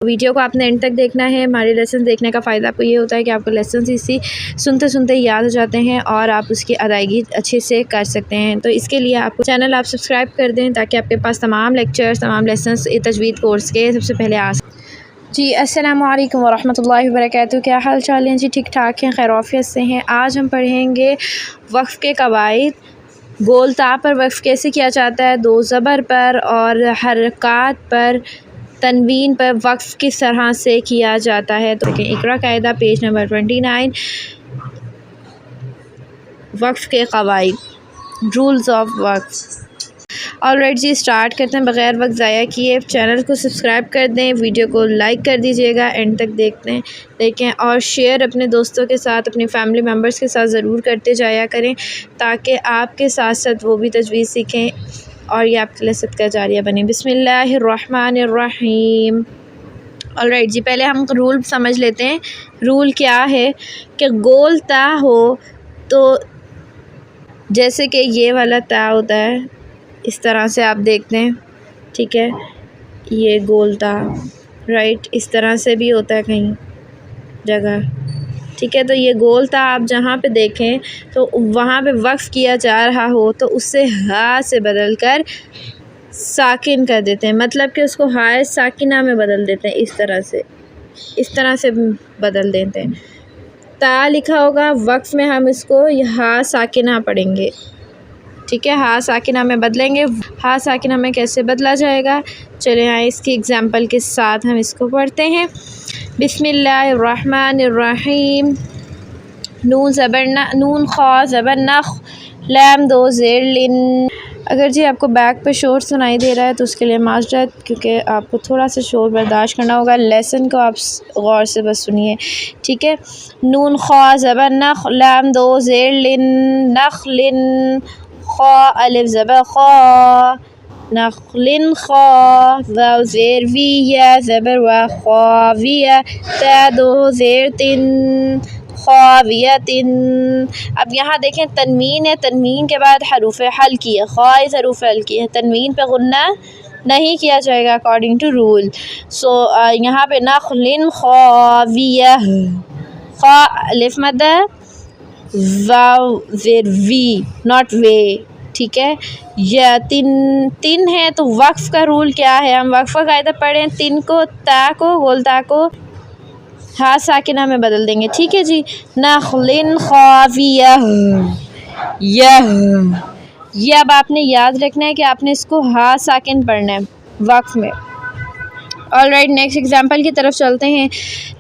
Video को आपने and तक देखना है। हमारे लेसन देखने का फ़ायदा आपको ये होता है कि आपको लेसन इसी सुनते सुनते याद हो जाते हैं और आप उसकी अदायगी अच्छे से कर सकते हैं। तो इसके लिए आपको चैनल आप सब्सक्राइब कर दें ताकि आपके पास तमाम लेक्चर्स, तमाम लेसन्स तजवीद कोर्स के सबसे पहले आ सकें। जी अस्सलामु अलैकुम वरहमतुल्लाहि वबरकातुहू। क्या हाल चाल हैं जी? ठीक ठाक हैं, खैरियत से हैं। आज हम पढ़ेंगे वक्फ़ के कवाइद। गोल ता पर वक्फ़ कैसे किया जाता है, दो ज़बर पर और हरकात पर, तनवीन पर वक्फ़ किस तरह से किया जाता है। तो देखें इकरा कायदा पेज नंबर 29, वक्फ़ के कवाइद, रूल्स ऑफ वक्फ़। ऑलराइट जी, स्टार्ट करते हैं बग़ैर वक्त ज़ाया किए। चैनल को सब्सक्राइब कर दें, वीडियो को लाइक कर दीजिएगा, एंड तक देखें और शेयर अपने दोस्तों के साथ, अपनी फैमिली मेम्बर्स के साथ ज़रूर करते जाया करें ताकि आपके साथ साथ वो भी तजवीज़ सीखें और ये आपके लिए सदका जारिया बने। बिस्मिल्लाहिर्रहमानिर्रहीम। ऑलराइट जी, पहले हम रूल समझ लेते हैं। रूल क्या है कि गोल ता हो तो जैसे कि ये वाला ता होता है, इस तरह से आप देखते हैं, ठीक है, ये गोल ता, राइट, इस तरह से भी होता है कहीं जगह, ठीक है। तो ये गोल ता आप जहाँ पे देखें तो वहाँ पे वक्फ़ किया जा रहा हो तो उससे हा से बदल कर साकिन कर देते हैं, मतलब कि उसको हाय साकिना में बदल देते हैं। इस तरह से बदल देते हैं। ता लिखा होगा वक्फ़ में, हम इसको हा साकिना पढ़ेंगे, ठीक है। हा साकिना में बदलेंगे। हा साकिना में कैसे बदला जाएगा, चले आए इसकी एग्ज़ाम्पल के साथ हम इसको पढ़ते हैं। बिस्मिल्लाहिर्रहमानिर्रहीम। नून ज़बर न, नून खा ज़बर नख, लैम दो ज़ेर लिन। अगर जी आपको बैक पे शोर सुनाई दे रहा है तो उसके लिए माजरत, क्योंकि आपको थोड़ा सा शोर बर्दाश्त करना होगा। लेसन को आप गौर से बस सुनिए, ठीक है। नून खा ज़बर नख, लैम दो ज़ेर लिन, नख लिन, खा अलिफ ज़बर खा, नखलिन खा, वाव ज़ेर वी, या ज़बर वा, ख़ाविया, ता दो ज़ेर तिन, ख़ावियतिन। अब यहाँ देखें तनवीन है, तनवीन के बाद हरूफ हल्की है, ख़ाइस हरूफ हल्की है, तनवीन पे गुन्ना नहीं किया जाएगा अकॉर्डिंग टू रूल। सो यहाँ पे नखलिन ख़ाविया, ख़ा अलिफ मद, वाव ज़ेर वी, नॉट वे, ठीक है। या तिन है तो वक्फ़ का रूल क्या है, हम वक्फ़ का कायदा पढ़ें। तिन को, ता को, गोल ता को हा साकिना में बदल देंगे, ठीक है जी। नखलिन ख़ाविया, यह अब आपने याद रखना है कि आपने इसको हा साकिन पढ़ना है वक्फ़ में। ऑलराइट, नेक्स्ट एग्जांपल की तरफ चलते हैं।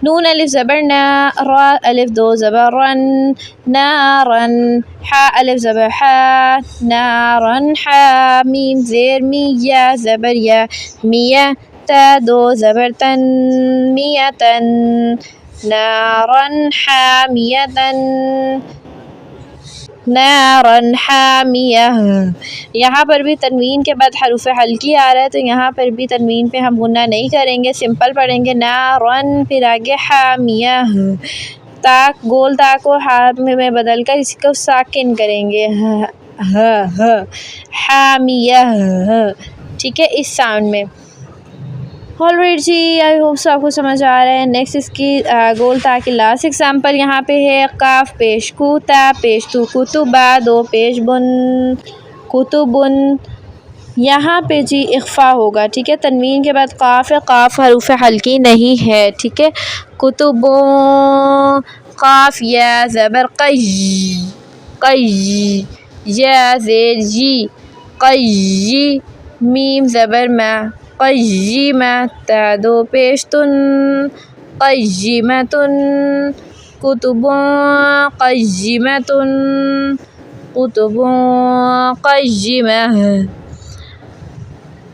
नून अलिफ ज़बर न, रा अलिफ दो ज़बर रन, नारन, हा अलिफ ज़बर हा, नारन हा, मीम ज़ेर मी, या ज़बर या, मिया, ता दो ज़बर तन, मियतन, नारन हामियतन, नारन हामिया। यहाँ पर भी तनवीन के बाद हरूफ हल्की आ रहा है तो यहाँ पर भी तनवीन पे हम गुन्ना नहीं करेंगे, सिंपल पढ़ेंगे। नारन, फिर आगे हामिया, ता गोल ता को हा में बदल कर इसको साकिन करेंगे, हामिया, ठीक है, इस साउंड में। Alright ji, I hope so आपको समझ आ रहा है। नेक्स्ट इसकी गोल ता की लास्ट एग्जांपल यहाँ पे है। काफ पेश कू, ता पेश तू, कुतुबा दो पेश बुन, कुतुबुन। यहाँ पे जी इख्फा होगा, ठीक है। तनवीन के बाद काफ है, काफ हरूफ हल्की नहीं है, ठीक है। कुतुबो, काफ या ज़बर कई, कई, या ज़ेर जी, कई, मीम ज़बर मा, क़य्यिमा, ता दो पेश तुन, क़य्यिमतुन, कुतुबुन क़य्यिमतुन, कुतुबुन क़य्यिमा।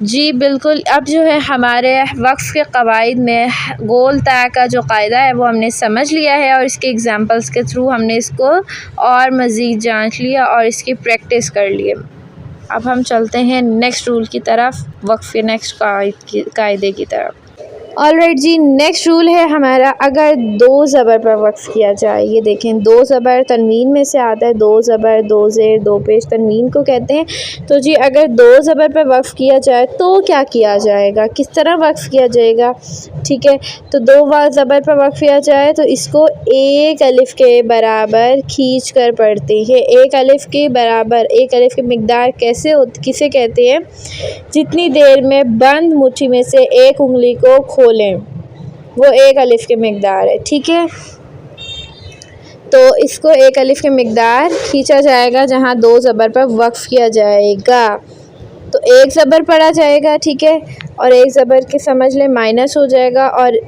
जी बिल्कुल। अब जो है हमारे वक्फ़ के कवाइद में गोल ता का जो कायदा है वो हमने समझ लिया है और इसके एग्ज़ाम्पल्स के थ्रू हमने इसको और मज़ीद जांच लिया और इसकी प्रैक्टिस कर लिए। अब हम चलते हैं नेक्स्ट रूल की तरफ, वक्फ़ के नेक्स्ट कायदे की तरफ। ऑलराइट जी, नेक्स्ट रूल है हमारा, अगर दो ज़बर पर वक्फ़ किया जाए। ये देखें, दो ज़बर तनवीन में से आता है, दो ज़बर, दो ज़ेर, दो पेश तनवीन को कहते हैं। तो जी अगर दो ज़बर पर वक्फ़ किया जाए तो क्या किया जाएगा, किस तरह वक्फ़ किया जाएगा। ठीक है, तो दो ज़बर पर वक्फ़ किया जाए तो इसको एक अलिफ़ के बराबर खींच कर पढ़ते हैं। एक अलिफ़ के बराबर, एक अलिफ़ की मिक़दार किसे कहते हैं, जितनी देर में बंद मुट्ठी में से एक उंगली को खोलें वो एक अलिफ़ की मिक़दार है। ठीक है, तो इसको एक अलिफ़ की मिक़दार खींचा जाएगा जहाँ दो ज़बर पर वक्फ़ किया जाएगा। तो एक ज़बर पढ़ा जाएगा, ठीक है, और एक ज़बर के समझ लें माइनस हो जाएगा और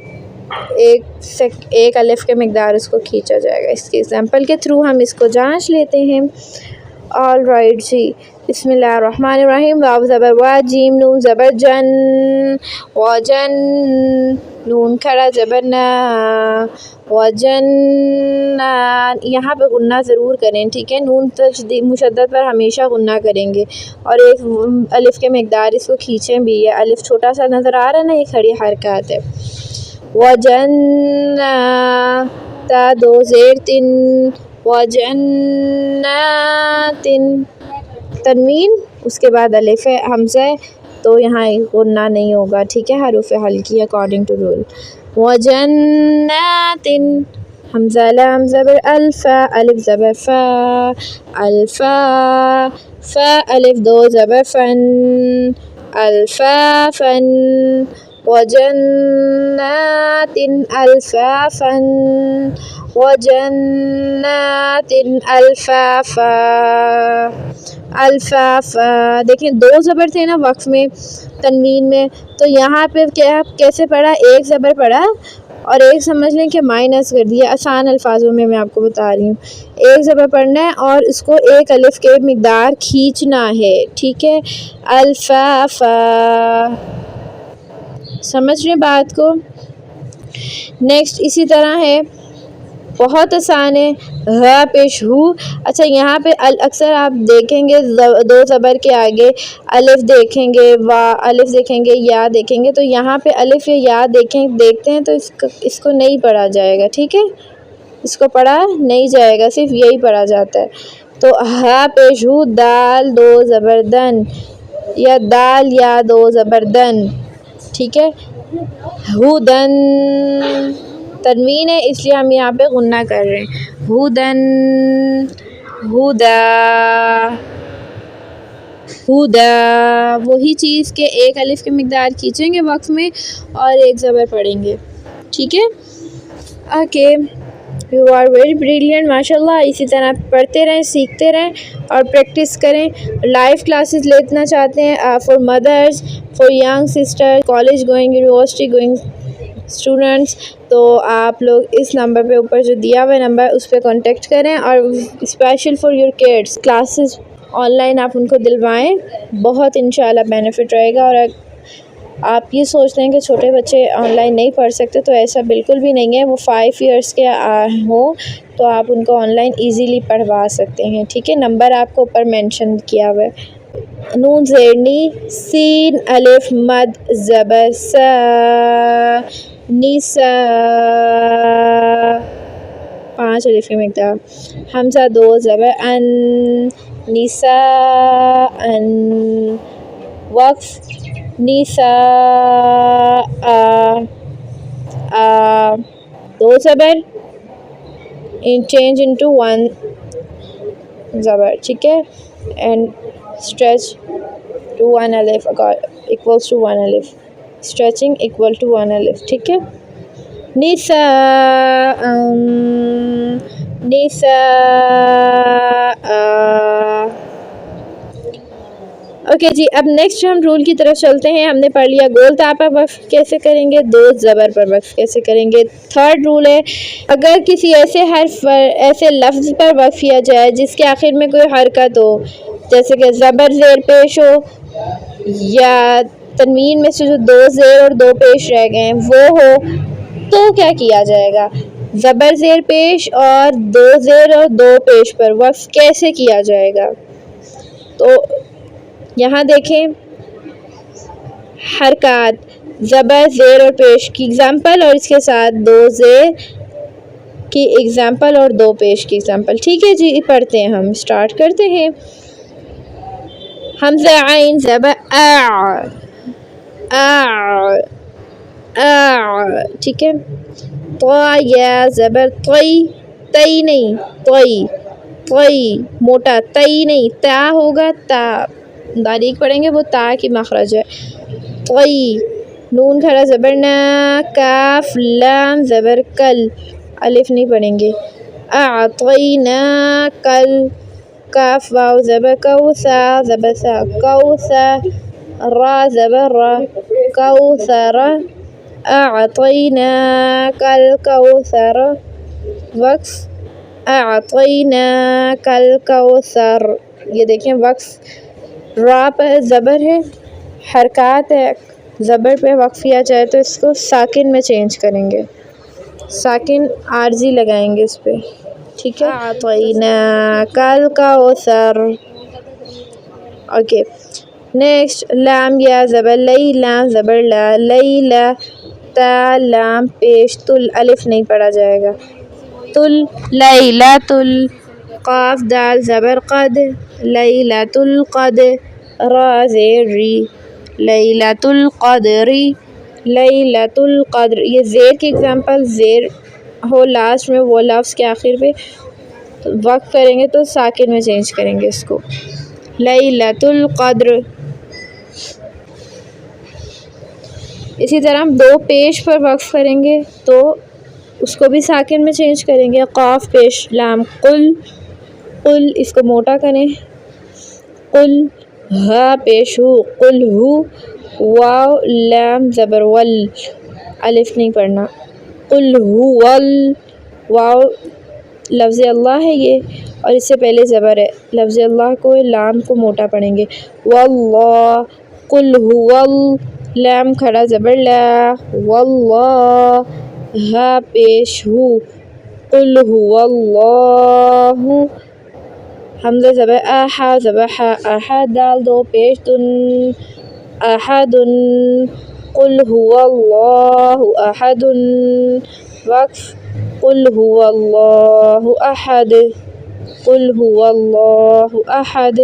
एक अलिफ़ के मिक़दार उसको खींचा जाएगा। इसके एग्ज़ाम्पल के थ्रू हम इसको जांच लेते हैं। ऑल राइट जी, बिस्मिल्लाहिर्रहमानिर्रहीम। वाव ज़बर वा, जीम नून ज़बर जन, वजन, नून खड़ा ज़बर ना, वजन। यहाँ पे गुन्ना ज़रूर करें, ठीक है, नून तशदीद मुशद्दद पर हमेशा गुन्ना करेंगे और एक अलिफ़ के मिक़दार इसको खींचें भी। है अलिफ़ छोटा सा नज़र आ रहा है ना, ये खड़ी हरकत है। वजन ता दो ज़ेर तिन, वजन्नातिन, तनवीन उसके बाद अलिफ है, हमज़ा है, तो यहाँ गुन्ना नहीं होगा। ठीक है, हरूफ हल्की अकॉर्डिंग टू रूल। वजन्नातिन, हमज़ा लाम ज़बर अल्फ़ा, अलिफ ज़बर फ़ा, अल्फ़ा, फ़ा अलिफ दो ज़बर फ़न, अल्फ़ा फ़न, वजन्नातिन अल्फ़ाफ़न, वजन्नातिन अल्फ़ाफ़ा, अल्फ़ाफ़ा। देखिए दो ज़बर थे ना वक्फ़ में, तनवीन में, तो यहाँ पे क्या कैसे पढ़ा, एक ज़बर पढ़ा और एक समझ लें कि माइनस कर दिया। आसान अल्फाजों में मैं आपको बता रही हूँ, एक ज़बर पढ़ना है और इसको एक अलिफ़ के मिक़दार खींचना है। ठीक है, अल्फ़ाफ़ा, समझ रहे बात को। नेक्स्ट इसी तरह है, बहुत आसान है, ह पेश हु। अच्छा, यहाँ पे अक्सर आप देखेंगे दो ज़बर के आगे अलिफ देखेंगे, वा अलिफ देखेंगे, या देखेंगे, तो यहाँ पे अलिफ या या देखते हैं तो इसको नहीं पढ़ा जाएगा। ठीक है, इसको पढ़ा नहीं जाएगा, सिर्फ यही पढ़ा जाता है। तो ह पेश हु, दाल दो ज़बरदन, या दाल या दो ज़बरदन। ठीक है, हुदन, तनवीन है इसलिए हम यहाँ पे गुन्ना कर रहे हैं। हुदन, हुदा, हुदा, वही चीज़ के एक अलिफ़ की मिक़दार खींचेंगे वक्फ़ में और एक ज़बर पढ़ेंगे। ठीक है, okay, you are very brilliant, माशाल्लाह। इसी तरह पढ़ते रहें, सीखते रहें और प्रैक्टिस करें। लाइव क्लासेस लेना चाहते हैं for mothers, for young sister, college going, university going students, तो आप लोग इस नंबर पे ऊपर जो दिया हुआ नंबर उस पर कॉन्टेक्ट करें और special for your kids classes online आप उनको दिलवाएं, बहुत इंशाल्लाह बेनिफिट रहेगा। और आप ये सोचते हैं कि छोटे बच्चे ऑनलाइन नहीं पढ़ सकते, तो ऐसा बिल्कुल भी नहीं है। वो 5 इयर्स के हों तो आप उनको ऑनलाइन इजीली पढ़वा सकते हैं। ठीक है, नंबर आपको ऊपर मेंशन किया हुआ है। नून ज़ेरनी, सीन अलिफ मद ज़बर सा, निसा, 5 अलिफ की मिक़दार, हमज़ा दो ज़बर अन, निसा अन, वक्फ़ निसा आ, दो ज़बर चेंज इनटू वन ज़बर। ठीक है, एंड स्ट्रेच टू वन अलिफ इक्वल्स टू वन अलिफ, स्ट्रेचिंग इक्वल टू वन अलिफ। ठीक है, निसा, निसा, ओके जी। अब नेक्स्ट हम रूल की तरफ चलते हैं। हमने पढ़ लिया गोल ता पर वक्फ़ कैसे करेंगे, दो ज़बर पर वक्फ़ कैसे करेंगे। थर्ड रूल है, अगर किसी ऐसे हर्फ पर, ऐसे लफ्ज़ पर वक्फ़ किया जाए जिसके आखिर में कोई हरकत हो, जैसे कि ज़बर ज़ेर पेश हो या तनवीन में से जो दो ज़ेर और दो पेश रह गए हैं वो हो, तो क्या किया जाएगा। ज़बर ज़ेर पेश और दो ज़ेर और दो पेश पर वक्फ़ कैसे किया जाएगा। तो यहाँ देखें, हरकत ज़बर ज़ेर और पेश की एग्जाम्पल और इसके साथ दो ज़ेर की एग्जाम्पल और दो पेश की एग्जाम्पल। ठीक है जी, पढ़ते हैं, हम स्टार्ट करते हैं। हमज़ा आइन ज़बर आ, ठीक है। तो या ज़बर तई, तई नहीं तई, तई मोटा, तई नहीं ता होगा, ता बारीक पढ़ेंगे, वो ता की मखरज है। तई नून खड़ा ज़बर ना, काफ लाम ज़बर कल, अलिफ नहीं पढ़ेंगे। अअतैना कल, काफ वाव ज़बर कौसा, ज़बर सा कौसा, रा ज़बर रा कौसरा, अअतैना कल कौसर, वक्फ अअतैना कल कौसर। ये देखें वक्फ रा पर ज़बर है, हरकत है, ज़बर पे वक्फ किया जाए तो इसको साकिन में चेंज करेंगे, साकिन आरजी लगाएंगे इस पर। ठीक है। अअतैना कल कौसर। ओके नेक्स्ट लाम या ज़बर लई, लाम ज़बर ला, लैला ता लाम पेश, तुल अलिफ नहीं पढ़ा जाएगा, तुल लैला तुल, काफ दाल ज़बर कद, लैलतुल कद, रा ज़ेर री, लैलतुल क़द्री, लैलतुल क़द्र। ये ज़ेर की एग्जांपल, ज़ेर हो लास्ट में, वो लफ्ज़ के आखिर पे वक्फ करेंगे तो साकिन में चेंज करेंगे इसको, लैलतुल क़द्र। इसी तरह हम दो पेश पर वक्फ करेंगे तो उसको भी साकिन में चेंज करेंगे, क़ाफ पेश लाम कुल, कुल इसको मोटा करें, कुल हा पेश हु, कुल हु, वाव लाम ज़बर वल, अलिफ नहीं पढ़ना, कुल हु वल, वाव लफ्ज़ अल्लाह है ये और इससे पहले ज़बर है, लफ्ज़ अल्लाह को लाम को मोटा पढ़ेंगे, वल्लाह, कुल हुवल, लाम खड़ा ज़बर ला, वल्लाह, हा पेश हु, कुल हुवल्लाहु, हमज़ा ज़बर आहा, ज़बर हा, अहद दाल दो पेश दुन, अहदुन, कुल हुवल्लाहु अहदुन, वक्फ कुल हुवल्लाहु अहद, कुल हुवल्लाहु अहद।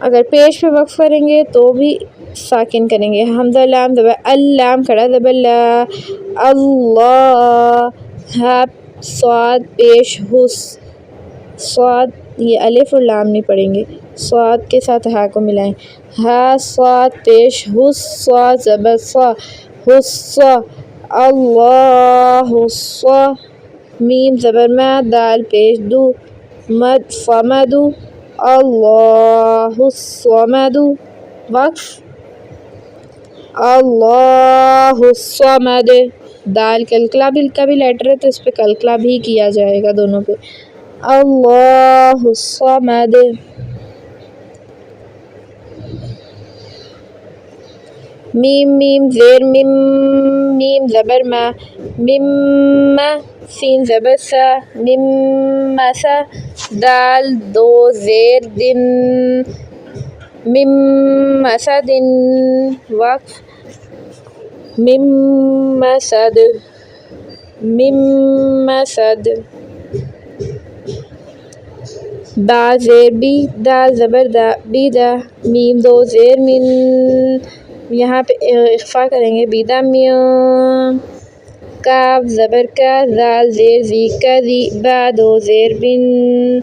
अगर पेश पे वक्फ करेंगे तो भी साकिन करेंगे, हमज़ा लाम ज़बर अल्लाम खड़ा ज़बर ला, अल्लाह, हा स्वाद पेश हुस, स्वाद ये अलिफ और लाम नहीं पढ़ेंगे, स्वाद के साथ हा को मिलाएं, हा स्वाद पेश हुस, स्वाद ज़बर स्वा, हुस्सा, अल्लाहुस्सा, मीम ज़बर मा, दाल पेश दू, मद फमदु, अल्लाहुस्समदु, वक्फ अल्लाहुस्समद। दाल कलकला भी का भी लेटर है तो इस पे कलकला भी किया जाएगा दोनों पे, अल्लाहुस्समद। मीम मीम ज़ेर मिम, मीम ज़बर मा, मिम्मा सीन ज़बर सा, मिम्मसा, दाल दो ज़ेर दिन, मिम्मसदिन, वक्फ मिम्मसद, मिम्मसद। बा ज़ेर बी, दाल ज़बर दा, बीदा, मीम दो ज़ेर मिन, यहाँ पे इख्फा करेंगे, बीदा मिया, काफ ज़बर का, दाल ज़ेर ज़ी कज़ी, बा दो ज़ेर बिन,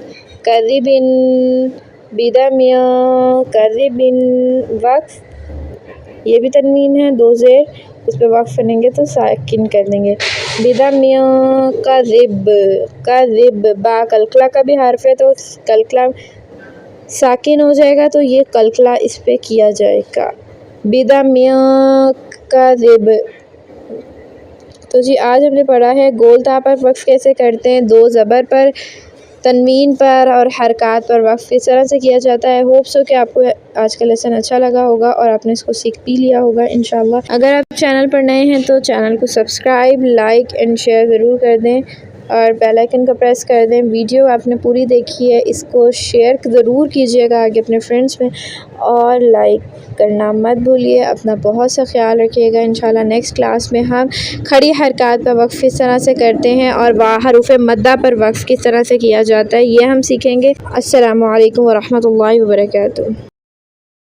कज़िबिन, बीदा मिया कज़िबिन, वक्फ ये भी तनवीन है, दो ज़ेर इस पर वक्फ करेंगे तो साकिन कर देंगे, बिदा मिया कज़िब, कज़िब, बा कलकला का भी हर्फ है तो कलकला साकिन हो जाएगा तो ये कलकला इस पे किया जाएगा, बिदा मिया कज़िब। तो जी आज हमने पढ़ा है गोल ता पर वक्फ कैसे करते हैं, दो ज़बर पर, तनवीन पर और हरकत पर वक्फ किस तरह से किया जाता है। होप सो कि आपको आज का लेसन अच्छा लगा होगा और आपने इसको सीख भी लिया होगा इंशाल्लाह। अगर आप चैनल पर नए हैं तो चैनल को सब्सक्राइब, लाइक एंड शेयर ज़रूर कर दें और बेल आइकन का प्रेस कर दें। वीडियो आपने पूरी देखी है, इसको शेयर ज़रूर कीजिएगा आगे अपने फ्रेंड्स में, और लाइक करना मत भूलिए। अपना बहुत सा ख्याल रखिएगा। इंशाल्लाह नेक्स्ट क्लास में हम खड़ी हरकत पर वक्फ़ किस तरह से करते हैं और हरूफ़ मद्दा पर वक्फ़ किस तरह से किया जाता है, ये हम सीखेंगे। अस्सलामु अलैकुम व रहमतुल्लाहि व बरकातुहू।